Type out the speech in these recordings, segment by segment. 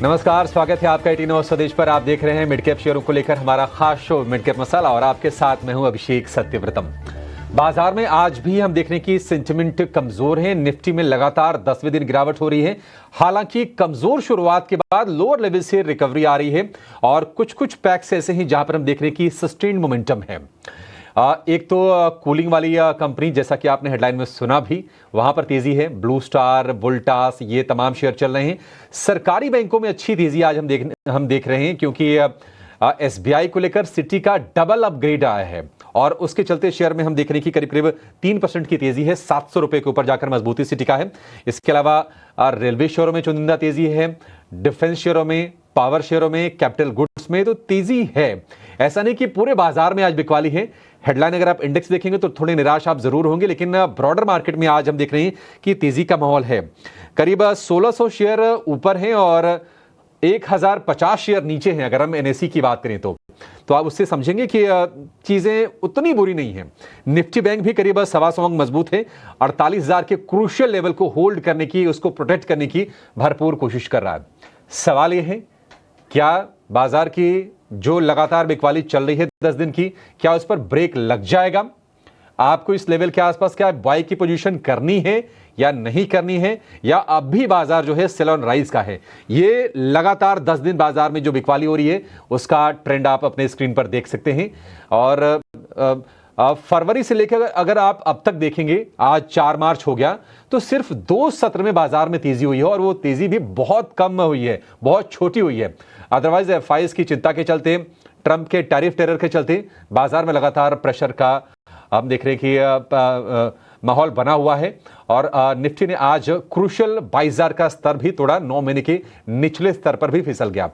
नमस्कार, स्वागत है आपका 18 स्वदेश पर। आप देख रहे हैं मिड कैप शेयरों को लेकर हमारा खास शो मिड कैप मसाला और आपके साथ मैं हूं अभिषेक सत्यव्रतम। बाजार में आज भी हम देखने की सेंटिमेंट कमजोर है। निफ्टी में लगातार 10वें दिन गिरावट हो रही है। हालांकि कमजोर शुरुआत के बाद लोअर लेवल से रिकवरी आ रही है और कुछ पैक्स ऐसे हैं जहां पर हम देख रहे हैं कि सस्टेन्ड मोमेंटम है। एक तो कूलिंग वाली कंपनी, जैसा कि आपने हेडलाइन में सुना भी, वहां पर तेजी है। ब्लू स्टार, वोल्टास, ये तमाम शेयर चल रहे हैं। सरकारी बैंकों में अच्छी तेजी आज हम देख रहे हैं, क्योंकि एसबीआई को लेकर सिटी का डबल अपग्रेड आया है और उसके चलते शेयर में हम देख रहे हैं कि करीब करीब 3% की तेजी है। 700 रुपए के ऊपर जाकर मजबूती सिटी का है। इसके अलावा रेलवे शेयरों में चुनिंदा तेजी है, डिफेंस शेयरों में, पावर शेयरों में, कैपिटल गुड्स में तो तेजी है। ऐसा नहीं कि पूरे बाजार में आज बिकवाली है। हेडलाइन अगर आप इंडेक्स देखेंगे तो थोड़े निराश आप जरूर होंगे, लेकिन ब्रॉडर मार्केट में आज हम देख रहे हैं कि तेजी का माहौल है। करीब 1600 शेयर ऊपर हैं और 1050 शेयर नीचे हैं। अगर हम एनएसई की बात करें तो आप उससे समझेंगे कि चीजें उतनी बुरी नहीं है। निफ्टी बैंक भी करीब 125 अंक मजबूत है। 48,000 के क्रूशियल लेवल को होल्ड करने की, उसको प्रोटेक्ट करने की भरपूर कोशिश कर रहा है। सवाल यह है, क्या बाजार की जो लगातार बिकवाली चल रही है 10 दिन की, क्या उस पर ब्रेक लग जाएगा? आपको इस लेवल के आसपास क्या बाई की पोजीशन करनी है या नहीं करनी है, या अब भी बाजार जो है सेल ऑन राइज का है? ये लगातार 10 दिन बाजार में जो बिकवाली हो रही है उसका ट्रेंड आप अपने स्क्रीन पर देख सकते हैं। और फरवरी से लेकर अगर आप अब तक देखेंगे, आज 4 मार्च हो गया, तो सिर्फ 2 सत्र में बाजार में तेजी हुई है और वो तेजी भी बहुत कम हुई है, बहुत छोटी हुई है। अदरवाइज एफआईएस की चिंता के चलते, ट्रंप के टैरिफ टेरर के चलते बाजार में लगातार प्रेशर का हम देख रहे हैं कि माहौल बना हुआ है। और निफ्टी ने आज क्रूशियल 22,000 का स्तर भी तोड़ा, 9 महीने के निचले स्तर पर भी फिसल गया।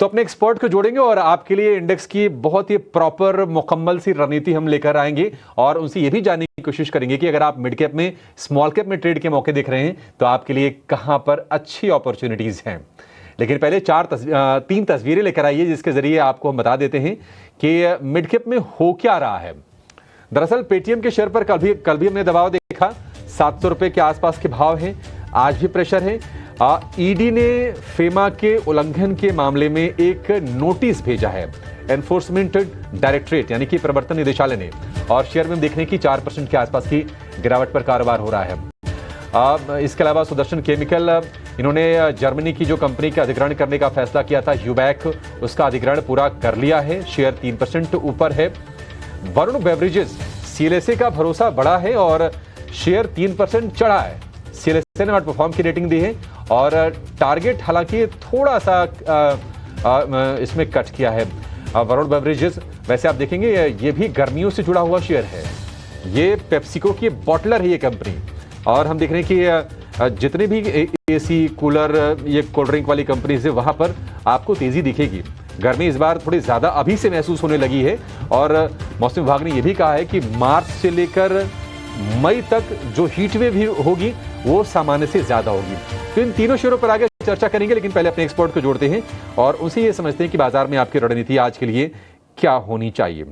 तो अपने एक्सपर्ट को जोड़ेंगे और आपके लिए इंडेक्स की बहुत ही प्रॉपर मुकम्मल सी रणनीति हम लेकर आएंगे और उनसे ये भी जानने की कोशिश करेंगे कि अगर आप मिड कैप में, स्मॉल कैप में ट्रेड के मौके देख रहे हैं तो आपके लिए कहां पर अच्छी अपॉर्चुनिटीज हैं। लेकिन पहले 3 तस्वीरें लेकर आइए जिसके जरिए आपको हम बता देते हैं कि मिड कैप में हो क्या रहा है। दरअसल पेटीएम के शेयर पर कल भी हमने दबाव देखा। 700 रुपए के आसपास के भाव हैं। आज भी प्रेशर है। ईडी ने फेमा के उल्लंघन के मामले में एक नोटिस भेजा है, एनफोर्समेंट डायरेक्टरेट यानी कि प्रवर्तन निदेशालय ने, और शेयर में देखने की 4% के आसपास की गिरावट पर कारोबार हो रहा है। इसके अलावा सुदर्शन केमिकल, इन्होंने जर्मनी की जो कंपनी का अधिग्रहण करने का फैसला किया था, यूबैक, उसका अधिग्रहण पूरा कर लिया है। शेयर 3% ऊपर है। वरुण बेवरेजेस, सीएलएसए का भरोसा बढ़ा है और शेयर 3% चढ़ा है। सीएलएसए ने आउट परफॉर्म की रेटिंग दी है और टारगेट हालांकि थोड़ा सा इसमें कट किया है वरुण बेवरेजेस। वैसे आप देखेंगे ये भी गर्मियों से जुड़ा हुआ शेयर है। ये पेप्सिको की बॉटलर है ये कंपनी, और हम देख रहे हैं कि जितने भी एसी, कूलर, ये कोल्ड ड्रिंक वाली कंपनीज है वहां पर आपको तेजी दिखेगी। गर्मी इस बार थोड़ी ज्यादा अभी से महसूस होने लगी है और मौसम विभाग ने यह भी कहा है कि मार्च से लेकर मई तक जो हीट वेव भी होगी वो सामान्य से ज्यादा होगी। तो इन तीनों शेयरों पर आगे चर्चा करेंगे, लेकिन पहले अपने एक्सपर्ट को जोड़ते हैं और उनसे ये समझते हैं कि बाजार में आपकी रणनीति आज के लिए क्या होनी चाहिए।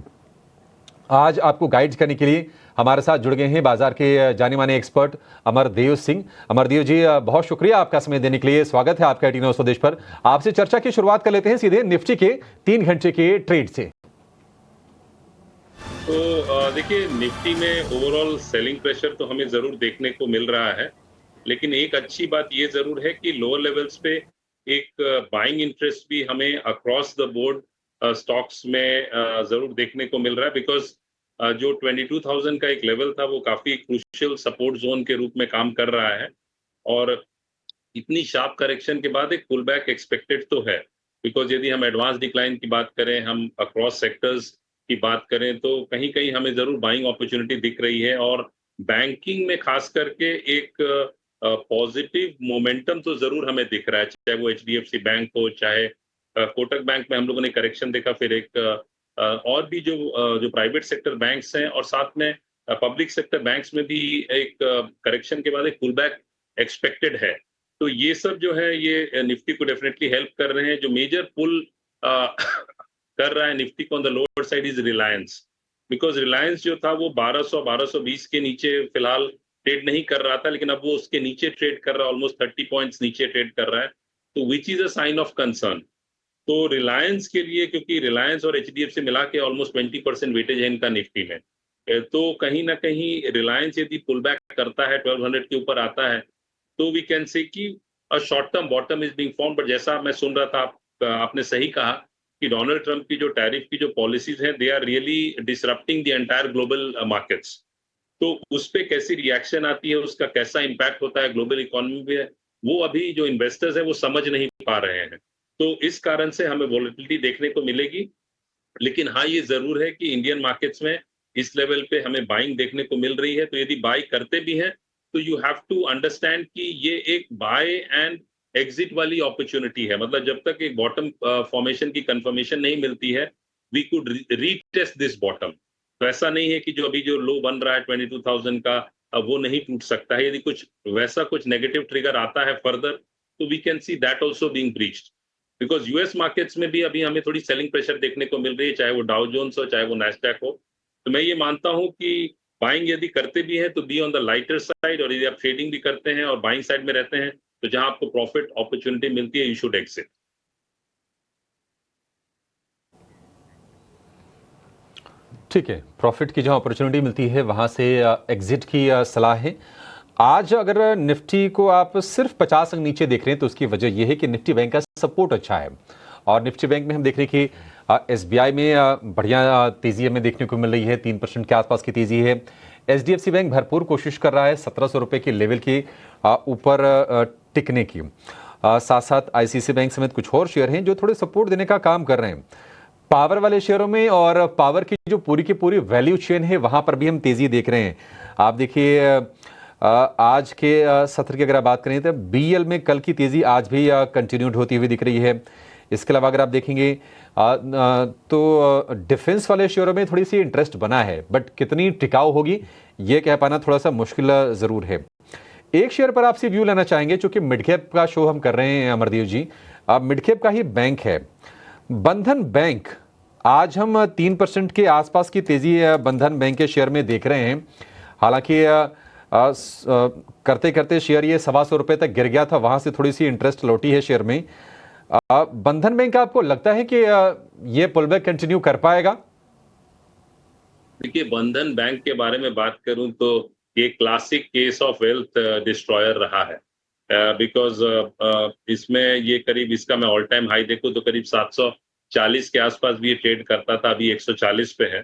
आज आपको गाइड करने के लिए हमारे साथ जुड़ गए हैं बाजार के जाने माने एक्सपर्ट अमरदेव सिंह। अमरदेव जी, बहुत शुक्रिया आपका समय देने के लिए। स्वागत है आपका 18 स्वदेश पर। आपसे चर्चा की शुरुआत कर लेते हैं सीधे निफ्टी के 3 घंटे के ट्रेड से। तो देखिए, निफ्टी में ओवरऑल सेलिंग प्रेशर तो हमें जरूर देखने को मिल रहा है, लेकिन एक अच्छी बात ये जरूर है कि लोअर लेवल्स पे एक बाइंग इंटरेस्ट भी हमें अक्रॉस द बोर्ड स्टॉक्स में जरूर देखने को मिल रहा है। बिकॉज जो 22,000 का एक लेवल था वो काफी क्रूशियल सपोर्ट जोन के रूप में काम कर रहा है और इतनी शार्प करेक्शन के बाद एक पुल बैक एक्सपेक्टेड तो है। बिकॉज यदि हम एडवांस डिक्लाइन की बात करें, हम अक्रॉस सेक्टर्स की बात करें, तो कहीं कहीं हमें जरूर बाइंग अपॉर्चुनिटी दिख रही है और बैंकिंग में खास करके एक पॉजिटिव मोमेंटम तो जरूर हमें दिख रहा है। चाहे वो एचडीएफसी बैंक हो, चाहे कोटक बैंक में हम लोगों ने करेक्शन देखा, फिर एक और भी जो प्राइवेट सेक्टर बैंक्स हैं और साथ में पब्लिक सेक्टर बैंक्स में भी एक करेक्शन के बाद एक पुल बैक एक्सपेक्टेड है। तो ये सब जो है ये निफ्टी को डेफिनेटली हेल्प कर रहे हैं। जो मेजर पुल कर रहा है निफ्टी को on the lower side is Reliance. Because Reliance जो था वो 1200-1220 के नीचे फिलहाल ट्रेड नहीं कर रहा था, लेकिन अब वो उसके नीचे ट्रेड कर रहा है, ऑलमोस्ट 30 पॉइंट्स नीचे ट्रेड कर रहा है। तो which is a sign of concern. तो रिलायंस के लिए, क्योंकि रिलायंस और एचडीएफसी मिला के ऑलमोस्ट 20% वेटेज है इनका निफ्टी में, तो कहीं ना कहीं रिलायंस यदि पुल बैक करता है 1200 के ऊपर आता है, तो वी कैन से कि a short term bottom is being form. But जैसा मैं सुन रहा था, आपने सही कहा कि डोनाल्ड ट्रंप की जो टैरिफ की जो पॉलिसीज हैं, they are really disrupting the entire global markets. तो उस पे कैसी रिएक्शन आती है, उसका कैसा इम्पैक्ट होता है ग्लोबल इकोनॉमी पे, वो अभी जो इन्वेस्टर्स हैं वो समझ नहीं पा रहे हैं। तो इस कारण से हमें वोलेटिलिटी देखने को मिलेगी। लेकिन हाँ, ये जरूर है कि इंडियन मार्केट्स में इस लेवल पे हमें बाइंग देखने को मिल रही है। तो यदि बाई करते भी हैं, तो यू हैव टू अंडरस्टैंड कि ये एक बाय एंड एग्जिट वाली अपॉर्चुनिटी है। मतलब जब तक एक बॉटम फॉर्मेशन की कंफर्मेशन नहीं मिलती है, we could retest this bottom. तो ऐसा नहीं है कि जो अभी जो लो बन रहा है 22,000 का, अब वो नहीं टूट सकता है। यदि कुछ वैसा कुछ नेगेटिव ट्रिगर आता है फर्दर, तो we can see that also being breached. Because US markets में भी अभी हमें थोड़ी सेलिंग प्रेशर देखने को मिल रही है, चाहे वो डाउ जोन्स हो, चाहे वो नैस्डैक हो। तो मैं ये मानता हूं कि बाइंग यदि करते भी हैं तो be on the lighter side, और यदि आप ट्रेडिंग भी करते हैं और बाइंग साइड में रहते हैं, तो जहां आपको प्रॉफिट अपॉर्चुनिटी मिलती है, यू शुड एक्सिट। ठीक है, प्रॉफिट की जहां अपॉर्चुनिटी मिलती है वहां से एग्जिट की सलाह है। आज अगर निफ्टी को आप सिर्फ 50 अंक नीचे देख रहे हैं तो उसकी वजह यह है कि निफ्टी बैंक का सपोर्ट अच्छा है, और निफ्टी बैंक में हम देख रहे हैं कि एसबीआई में बढ़िया तेजी हमें देखने को मिल रही है, 3% के आसपास की तेजी है। एचडीएफसी बैंक भरपूर कोशिश कर रहा है 1700 रुपए के लेवल के ऊपर टिकने की। साथ साथ आईसीआईसी बैंक समेत कुछ और शेयर हैं जो थोड़े सपोर्ट देने का काम कर रहे हैं। पावर वाले शेयरों में और पावर की जो पूरी की पूरी वैल्यू चेन है वहां पर भी हम तेजी देख रहे हैं। आप देखिए आज के सत्र की अगर आप बात करें तो बीएल में कल की तेजी आज भी कंटिन्यूड होती हुई दिख रही है। इसके अलावा अगर आप देखेंगे तो डिफेंस वाले शेयरों में थोड़ी सी इंटरेस्ट बना है, बट कितनी टिकाऊ होगी ये कह पाना थोड़ा सा मुश्किल जरूर है। एक शेयर पर आपसे व्यू लेना चाहेंगे, चूंकि मिड कैप का शो हम कर रहे हैं अमरदीप जी, मिड कैप का ही बैंक है बंधन बैंक। आज हम 3% के आसपास की तेजी बंधन बैंक के शेयर में देख रहे हैं। हालांकि करते करते शेयर ये 125 रुपए तक गिर गया था, वहां से थोड़ी सी इंटरेस्ट लौटी है शेयर में। बंधन बैंक आपको लगता है कि ये पुलबैक कंटिन्यू कर पाएगा? देखिए, बंधन बैंक के बारे में बात करूं तो ये classic case of wealth destroyer रहा है। बिकॉज इसमें ये करीब, इसका मैं ऑल टाइम हाई देखूं तो करीब 740 के आसपास भी ये ट्रेड करता था, अभी 140 पे है।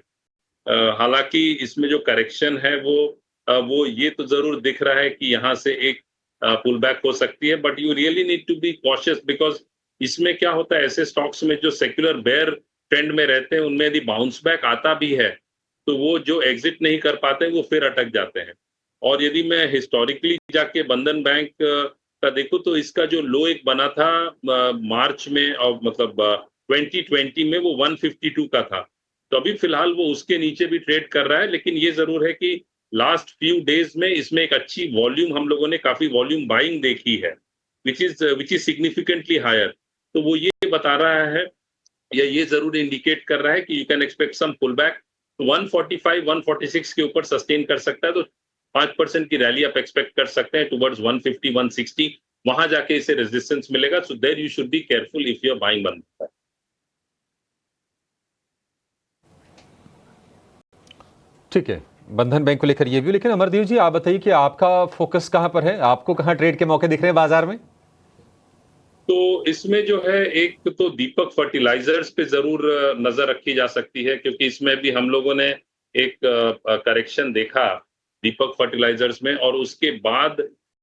हालांकि इसमें जो करेक्शन है वो ये तो जरूर दिख रहा है कि यहाँ से एक पुल बैक हो सकती है। But you really need to be cautious, because इसमें क्या होता है, ऐसे स्टॉक्स में जो सेक्युलर बेयर ट्रेंड में रहते हैं, उनमें यदि बाउंस बैक आता भी है, तो वो जो एग्जिट नहीं कर पाते वो फिर अटक जाते हैं। और यदि मैं हिस्टोरिकली जाके बंधन बैंक का देखूं, तो इसका जो लो एक बना था मार्च में, और मतलब 2020 में, वो 152 का था। तो अभी फिलहाल वो उसके नीचे भी ट्रेड कर रहा है। लेकिन ये जरूर है कि लास्ट फ्यू डेज में इसमें एक अच्छी वॉल्यूम, हम लोगों ने काफी वॉल्यूम बाइंग देखी है, विच इज सिग्निफिकेंटली हायर। तो वो ये बता रहा है, या ये जरूर इंडिकेट कर रहा है कि you can expect some pull back. 145 146 के ऊपर सस्टेन कर सकता है, तो 5% की रैली आप एक्सपेक्ट कर सकते हैं टुवर्ड्स 150 160। वहां जाके इसे रेजिस्टेंस मिलेगा। So there you should be careful if you are buying Bandhan. ठीक है, बंधन बैंक को लेकर ये व्यू। लेकिन अमरदीप जी आप बताइए कि आपका फोकस कहां पर है, आपको कहां ट्रेड के मौके दिख रहे हैं बाजार में? तो इसमें जो है, एक तो दीपक फर्टिलाइजर्स पे जरूर नजर रखी जा सकती है, क्योंकि इसमें भी हम लोगों ने एक करेक्शन देखा दीपक फर्टिलाइजर्स में, और उसके बाद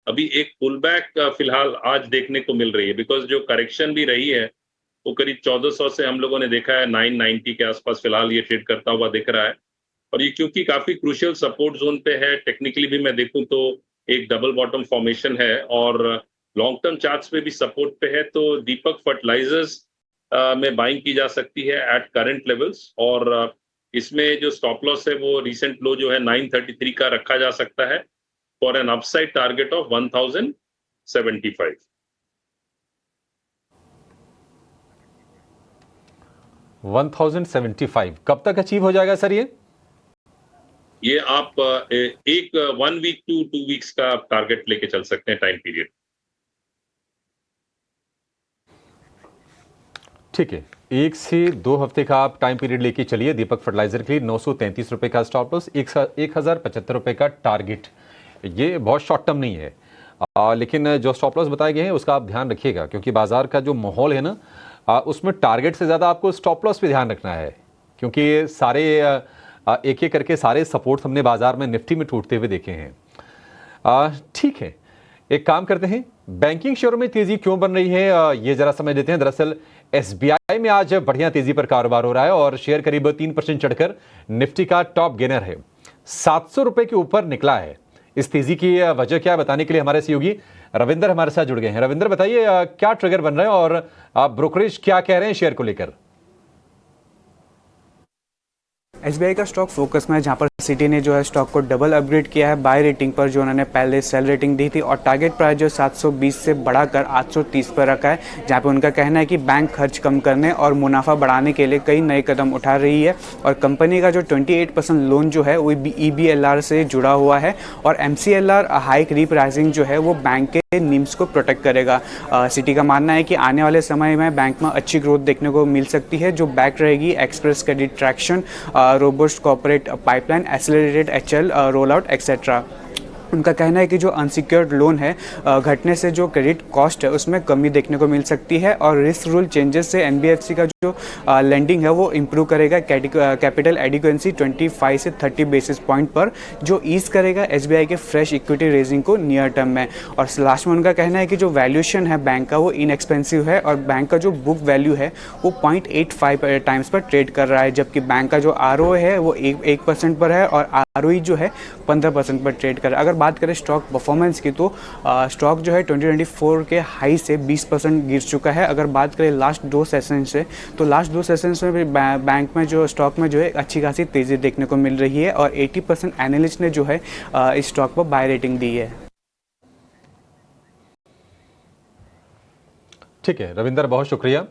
अभी एक पुल बैक फिलहाल आज देखने को मिल रही है। बिकॉज जो करेक्शन भी रही है वो करीब 1400 से हम लोगों ने देखा है 990 के आसपास फिलहाल ये ट्रेड करता हुआ दिख रहा है। और ये क्योंकि काफी क्रूशियल सपोर्ट जोन पे है, टेक्निकली भी मैं देखूं तो एक डबल बॉटम फॉर्मेशन है, और लॉन्ग टर्म चार्ट्स पे भी सपोर्ट पे है। तो दीपक फर्टिलाइजर्स में बाइंग की जा सकती है एट करंट लेवल्स। और इसमें जो स्टॉप लॉस है वो रिसेंट लो जो है 933 का रखा जा सकता है, for an upside target of 1075। 1075 कब तक अचीव हो जाएगा सर ये आप एक 1 वीक टू 2 वीक्स का टारगेट लेके चल सकते हैं, टाइम पीरियड। ठीक है, 1 से 2 हफ्ते का आप टाइम पीरियड लेके चलिए दीपक फर्टिलाइजर के लिए। 933 रुपये का स्टॉप लॉस, 1075 रुपये का टारगेट। ये बहुत शॉर्ट टर्म नहीं है, लेकिन जो स्टॉप लॉस बताए गए हैं उसका आप ध्यान रखिएगा, क्योंकि बाजार का जो माहौल है ना, उसमें टारगेट से ज़्यादा आपको स्टॉप लॉस पे ध्यान रखना है, क्योंकि सारे एक एक करके सारे सपोर्ट हमने बाजार में निफ्टी में टूटते हुए देखे हैं। ठीक है, एक काम करते हैं, बैंकिंग शेयरों में तेजी क्यों बन रही है ये जरा समझ लेते हैं। दरअसल एसबीआई में आज बढ़िया तेजी पर कारोबार हो रहा है और शेयर करीब 3% चढ़कर निफ्टी का टॉप गेनर है, 700 रुपए के ऊपर निकला है। इस तेजी की वजह क्या है, बताने के लिए हमारे सहयोगी रविंदर हमारे साथ जुड़ गए हैं। रविंदर, बताइए क्या ट्रिगर बन रहा है और ब्रोकरेज क्या कह रहे हैं शेयर को लेकर। एसबीआई का स्टॉक फोकस में है, जहां पर सिटी ने जो है स्टॉक को डबल अपग्रेड किया है बाय रेटिंग पर, जो उन्होंने पहले सेल रेटिंग दी थी, और टारगेट प्राइस जो 720 से बढ़ाकर 830 पर रखा है, जहां पे उनका कहना है कि बैंक खर्च कम करने और मुनाफा बढ़ाने के लिए कई नए कदम उठा रही है। और कंपनी का जो 28% लोन जो है वो EBLR से जुड़ा हुआ है, और MCLR हाइक रीप्राइसिंग जो है वो बैंक के निम्स को प्रोटेक्ट करेगा। सिटी का मानना है कि आने वाले समय में बैंक में अच्छी ग्रोथ देखने को मिल सकती है, जो बैक रहेगी express credit traction, robust corporate pipeline, accelerated HL roll out etcetera. उनका कहना है कि जो अनसिक्योर्ड लोन है घटने से जो क्रेडिट कॉस्ट है उसमें कमी देखने को मिल सकती है, और रिस्क रूल चेंजेस से NBFC का जो लेंडिंग है वो इम्प्रूव करेगा। कैपिटल एडिक्वेंसी 25 से 30 बेसिस पॉइंट पर, जो ईज करेगा SBI के फ्रेश इक्विटी रेजिंग को नियर टर्म में। और लास्ट में उनका कहना है कि जो वैल्यूएशन है बैंक का वो इनएक्सपेंसिव है, और बैंक का जो बुक वैल्यू है वो 0.85 टाइम्स पर ट्रेड कर रहा है, जबकि बैंक का जो ROA है वो 1% पर है, और ROE जो है 15% पर ट्रेड कर रहा है। अगर बात करें स्टॉक परफॉर्मेंस की, तो स्टॉक जो है 2024 के हाई से 20% गिर चुका है। अगर बात करें लास्ट 2 सेशन से, तो लास्ट 2 सेशंस में भी बैंक में जो स्टॉक में जो है अच्छी खासी तेज़ी देखने को मिल रही है, और 80% एनालिस्ट ने जो है इस स्टॉक पर बाय रेटिंग दी है। ठीक है रविंदर, बहुत शुक्रिया।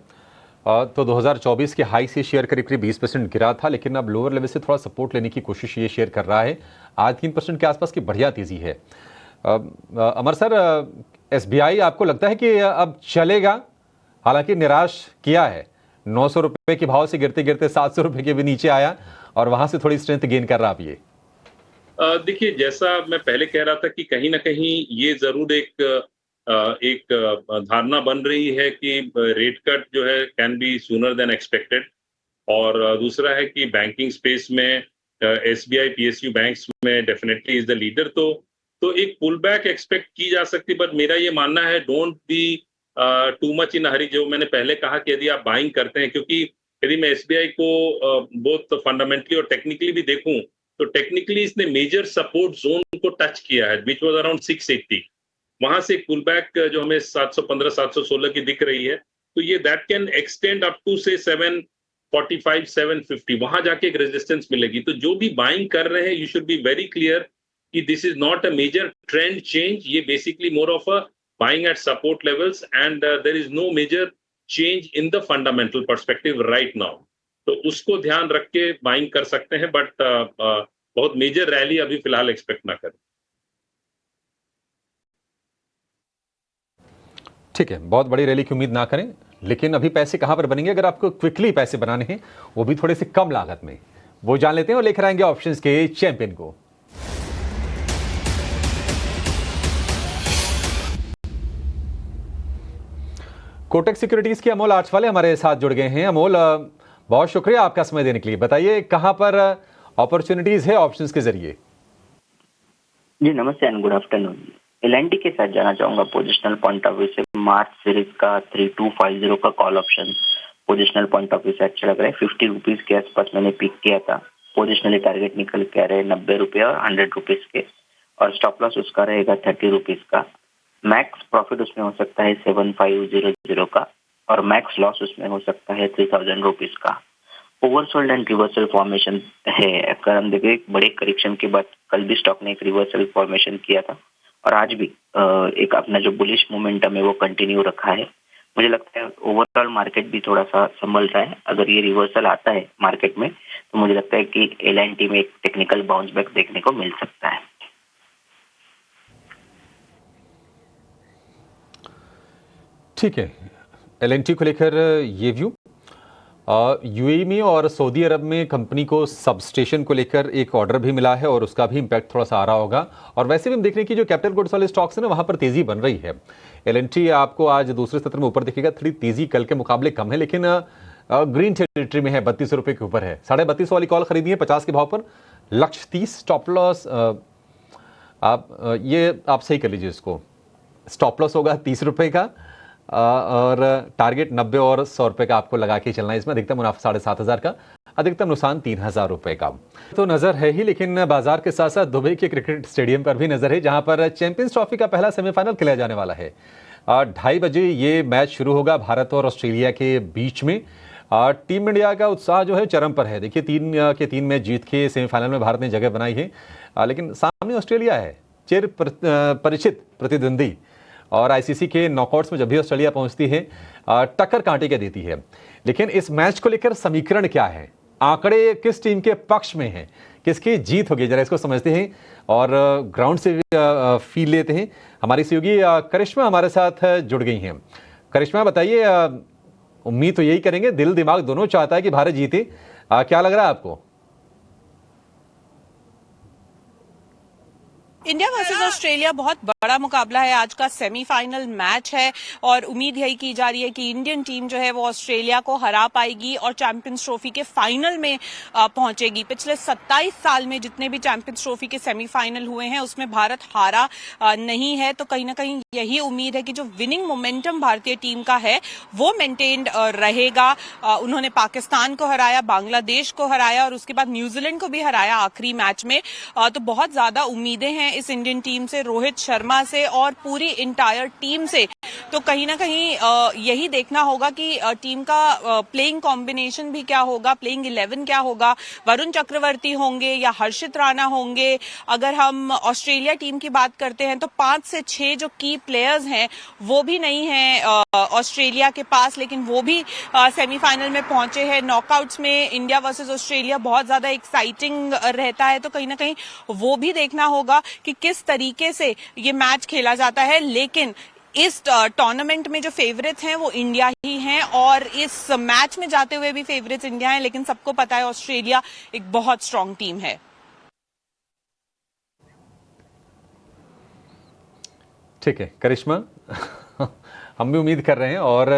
तो 2024 के हाई से शेयर करीब 20% गिरा था, लेकिन अब लोअर लेवल से थोड़ा सपोर्ट लेने की कोशिश ये शेयर कर रहा है। आज 3% के आसपास की बढ़िया तेजी है। अमर सर, एसबीआई आपको लगता है कि अब चलेगा? हालांकि निराश किया है, 900 रुपए के भाव से गिरते गिरते 700 रुपए के भी नीचे आया, और वहां से थोड़ी स्ट्रेंथ गेन कर रहा। आप ये देखिए, जैसा मैं पहले कह रहा था कि कहीं ना कहीं ये जरूर एक धारणा बन रही है कि रेट कट जो है can be sooner than expected, और दूसरा है कि बैंकिंग स्पेस में SBI PSU बैंक्स में डेफिनेटली इज द लीडर। तो एक पुल बैक एक्सपेक्ट की जा सकती है, बट मेरा ये मानना है don't be too much in hurry. जो मैंने पहले कहा कि यदि आप बाइंग करते हैं, क्योंकि यदि मैं SBI को बहुत फंडामेंटली और टेक्निकली भी देखूं, तो टेक्निकली इसने मेजर सपोर्ट जोन को टच किया है, विच वाज अराउंड 680। वहां से एक पुल बैक जो हमें 715 716 की दिख रही है, तो ये that can extend up to say 745 750, वहां जाके एक रेजिस्टेंस मिलेगी। तो जो भी बाइंग कर रहे हैं, you should be very clear कि this is not a major trend change, ये basically more of a buying at support levels, and there is no major change in the fundamental perspective right now. तो उसको ध्यान रख के buying कर सकते हैं, बट बहुत मेजर रैली अभी फिलहाल एक्सपेक्ट ना करें। ठीक है, बहुत बड़ी रैली की उम्मीद ना करें, लेकिन अभी पैसे कहां पर बनेंगे अगर आपको क्विकली पैसे बनाने हैं, वो भी थोड़े से कम लागत में, वो जान लेते हैं और लेकर आएंगे ऑप्शंस के चैंपियन को। कोटक सिक्योरिटीज के अमोल आठवाले हमारे साथ जुड़ गए हैं। अमोल, बहुत शुक्रिया आपका समय देने के लिए। बताइए कहां पर अपॉर्चुनिटीज है ऑप्शंस के जरिए? जी नमस्ते एंड गुड आफ्टरनून। L&T के साथ जाना चाहूंगा पोजिशनल पॉइंट ऑफ व्यू से। मार्च सीरीज का 3250 का call option positional point of view से अच्छा लग रहा है। 50 रुपीज के आसपास मैंने पिक किया था। पोजिशनली टारगेट निकल के आ रहे हैं 90 रुपये और 100 रुपीज के, और स्टॉप लॉस उसका रहेगा 30 रुपीज का। मैक्स प्रॉफिट उसमें हो सकता है 7500 का, और मैक्स लॉस उसमें हो सकता है 3000 रुपीज का। ओवरसोल्ड एंड रिवर्सल फॉर्मेशन है। अगर हम देखें बड़े करेक्शन के बाद कल भी स्टॉक ने एक रिवर्सल फॉर्मेशन किया था, और आज भी एक अपना जो बुलिश मोमेंटम है वो कंटिन्यू रखा है। मुझे लगता है ओवरऑल मार्केट भी थोड़ा सा संभल रहा है। अगर ये रिवर्सल आता है मार्केट में, तो मुझे लगता है कि L&T में एक टेक्निकल बाउंस बैक देखने को मिल सकता है। ठीक है, L&T को लेकर ये व्यू। यूएई में और सऊदी अरब में कंपनी को सब स्टेशन को लेकर एक ऑर्डर भी मिला है और उसका भी इम्पैक्ट थोड़ा सा आ रहा होगा। और वैसे भी हम देख रहे हैं कि जो कैपिटल गुड्स वाले स्टॉक्स हैं ना, वहाँ पर तेज़ी बन रही है। एलएनटी आपको आज दूसरे सत्र में ऊपर दिखेगा, थोड़ी तेज़ी कल के मुकाबले कम है, लेकिन ग्रीन टेरिटरी में है, 32 रुपये के ऊपर है। 32.5 वाली कॉल खरीदी है 50 के भाव पर, लक्ष्य 30, स्टॉप लॉस आप सही कर लीजिए इसको, स्टॉप लॉस होगा 30 रुपये का और टारगेट 90 और 100 रुपये का आपको लगा के चलना है। इसमें अधिकतम मुनाफा 7,500 का, अधिकतम नुकसान 3,000 रुपये का तो नजर है ही। लेकिन बाजार के साथ साथ दुबई के क्रिकेट स्टेडियम पर भी नजर है, जहां पर चैंपियंस ट्रॉफी का पहला सेमीफाइनल खेला जाने वाला है। 2:30 बजे ये मैच शुरू होगा भारत और ऑस्ट्रेलिया के बीच में। टीम इंडिया का उत्साह जो है चरम पर है। देखिए 3 मैच जीत के सेमीफाइनल में भारत ने जगह बनाई है, लेकिन सामने ऑस्ट्रेलिया है, चिर परिचित प्रतिद्वंदी। और आईसीसी के नॉकआउट्स में जब भी ऑस्ट्रेलिया पहुंचती है टक्कर कांटे के देती है। लेकिन इस मैच को लेकर समीकरण क्या है, आंकड़े किस टीम के पक्ष में हैं, किसकी जीत होगी, जरा इसको समझते हैं और ग्राउंड से फील लेते हैं। हमारी सहयोगी करिश्मा हमारे साथ जुड़ गई हैं। करिश्मा बताइए, उम्मीद तो यही करेंगे, दिल दिमाग दोनों चाहता है कि भारत जीते, क्या लग रहा है आपको? इंडिया वर्सेस ऑस्ट्रेलिया बहुत बड़ा मुकाबला है, आज का सेमीफाइनल मैच है और उम्मीद यही की जा रही है कि इंडियन टीम जो है वो ऑस्ट्रेलिया को हरा पाएगी और चैंपियंस ट्रॉफी के फाइनल में पहुंचेगी। पिछले 27 साल में जितने भी चैंपियंस ट्रॉफी के सेमीफाइनल हुए हैं उसमें भारत हारा नहीं है, तो कहीं ना कहीं यही उम्मीद है कि जो विनिंग मोमेंटम भारतीय टीम का है वो मेंटेन रहेगा। उन्होंने पाकिस्तान को हराया, बांग्लादेश को हराया और उसके बाद न्यूजीलैंड को भी हराया आखिरी मैच में। तो बहुत ज्यादा उम्मीदें हैं इस इंडियन टीम से, रोहित शर्मा से और पूरी इंटायर टीम से। तो कहीं ना कहीं यही देखना होगा कि टीम का प्लेइंग कॉम्बिनेशन भी क्या होगा, प्लेइंग 11 क्या होगा, वरुण चक्रवर्ती होंगे या हर्षित राणा होंगे। अगर हम ऑस्ट्रेलिया टीम की बात करते हैं तो 5 से 6 जो की प्लेयर्स हैं वो भी नहीं है ऑस्ट्रेलिया के पास, लेकिन वो भी सेमीफाइनल में पहुंचे हैं। नॉकआउट्स में इंडिया वर्सेस ऑस्ट्रेलिया बहुत ज्यादा एक्साइटिंग रहता है, तो कहीं ना कहीं वो भी देखना होगा कि किस तरीके से ये मैच खेला जाता है। लेकिन इस टूर्नामेंट में जो फेवरेट्स हैं वो इंडिया ही हैं और इस मैच में जाते हुए भी फेवरेट्स इंडिया हैं, लेकिन सबको पता है ऑस्ट्रेलिया एक बहुत स्ट्रांग टीम है। ठीक है करिश्मा, हम भी उम्मीद कर रहे हैं और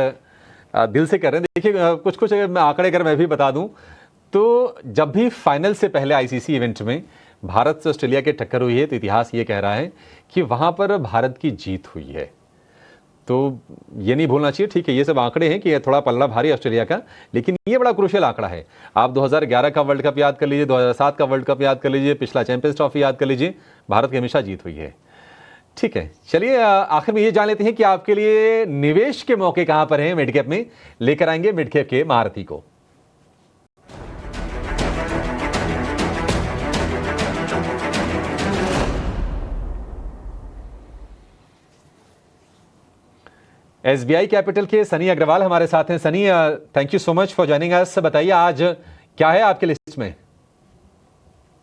दिल से कर रहे हैं। देखिए कुछ मैं आंकड़े अगर मैं भी बता दूं तो जब भी फाइनल से पहले आईसीसी इवेंट में भारत से ऑस्ट्रेलिया की टक्कर हुई है तो इतिहास ये कह रहा है कि वहां पर भारत की जीत हुई है। तो ये नहीं भूलना चाहिए। ठीक है, ये सब आंकड़े हैं कि थोड़ा पल्ला भारी ऑस्ट्रेलिया का, लेकिन ये बड़ा क्रूशियल आंकड़ा है। आप 2011 का वर्ल्ड कप याद कर लीजिए, 2007 का वर्ल्ड कप याद कर लीजिए, पिछला चैंपियंस ट्रॉफी याद कर लीजिए, भारत की हमेशा जीत हुई है। ठीक है, चलिए आखिर में ये जान लेते हैं कि आपके लिए निवेश के मौके कहां पर हैं मिड कैप में। लेकर आएंगे मिड कैप के महारथी को। एसबीआई कैपिटल के सनी अग्रवाल हमारे साथ हैं। Sunny, thank you so much for joining us. बताइए आज क्या है आपके लिस्ट में?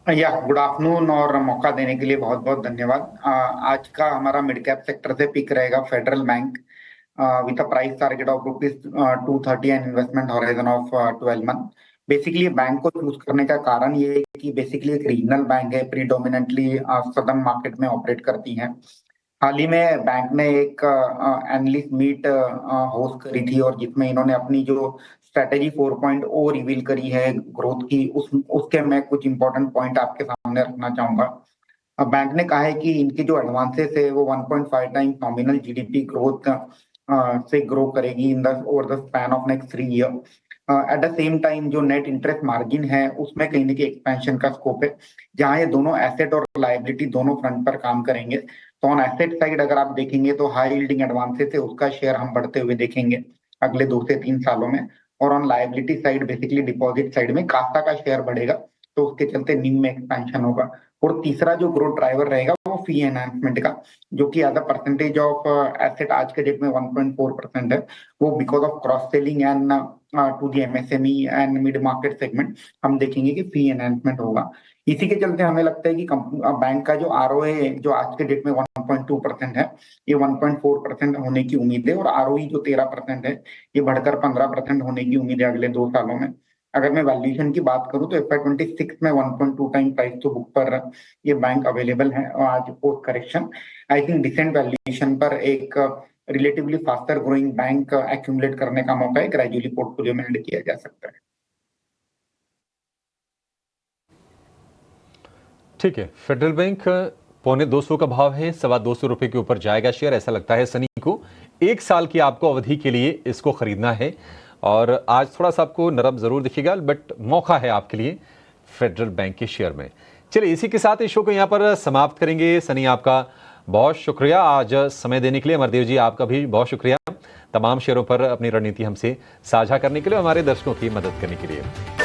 या गुड आफ्टरनून और मौका देने के लिए बहुत बहुत धन्यवाद। आज का हमारा मिड कैप सेक्टर से पिक रहेगा federal bank with a price target of ₹230 and investment horizon of 12 month. Basically bank को चूज करने का कारण ये है कि बेसिकली एक रीजनल बैंक है, प्रीडोमिनेंटली सदर्न मार्केट में ऑपरेट करती हैं। हाल ही में बैंक ने एक एनालिस्ट मीट होस्ट करी थी और जिसमें इन्होंने अपनी जो स्ट्रेटेजी 4.0 रिवील करी है ग्रोथ की, उसके मैं कुछ इंपॉर्टेंट पॉइंट आपके सामने रखना चाहूंगा। बैंक ने कहा है कि इनकी जो एडवांसेस है वो 1.5 टाइम नॉमिनल जीडीपी ग्रोथ से ग्रो करेगी in the over the span of next 3 year. At the same time जो नेट इंटरेस्ट मार्जिन है उसमें कहीं ना कहीं एक्सपेंशन का स्कोप है, जहां ये दोनों एसेट और लायबिलिटी दोनों फ्रंट पर काम करेंगे। तो ऑन एसेट साइड अगर आप देखेंगे तो हाई यील्डिंग एडवांसेस है उसका शेयर हम बढ़ते हुए देखेंगे अगले 2 से 3 सालों में। और on liability side basically deposit side में कास्ता का शेयर बढ़ेगा, तो उसके चलते निम में एक्सपेंशन होगा। और तीसरा जो ग्रोथ ड्राइवर रहेगा वो फी एनहांसमेंट का, जो कि as a percentage of asset आज के डेट में 1.4% है। वो because of cross selling and to the MSME and mid market segment हम देखेंगे कि फी एनहांसमेंट होगा। इसी के चलते हमें लगता है कि बैंक का जो आरओए जो आज के डेट में 1.2% है, ये 1.4% होने की उम्मीद है, और आरओई जो 13% है ये बढ़कर 15% होने की उम्मीद है अगले 2 सालों में। अगर मैं वैल्यूएशन की बात करूं तो FY26 में 1.2 टाइम प्राइस टू बुक पर ये बैंक अवेलेबल है, और आज post correction I think decent valuation पर एक relatively faster growing bank accumulate करने का मौका है, ग्रेजुअली पोर्टफोलियो में ऐड किया जा सकता है। ठीक है, फेडरल बैंक $1.25 का भाव है, ₹225 के ऊपर जाएगा शेयर, ऐसा लगता है सनी को। 1 साल की आपको अवधि के लिए इसको खरीदना है, और आज थोड़ा सा आपको नरम जरूर दिखेगा, बट मौका है आपके लिए फेडरल बैंक के शेयर में। चलिए, इसी के साथ इस शो को यहाँ पर समाप्त करेंगे। सनी, आपका बहुत शुक्रिया आज समय देने के लिए। अमरदेव जी, आपका भी बहुत शुक्रिया तमाम शेयरों पर अपनी रणनीति हमसे साझा करने के लिए, हमारे दर्शकों की मदद करने के लिए।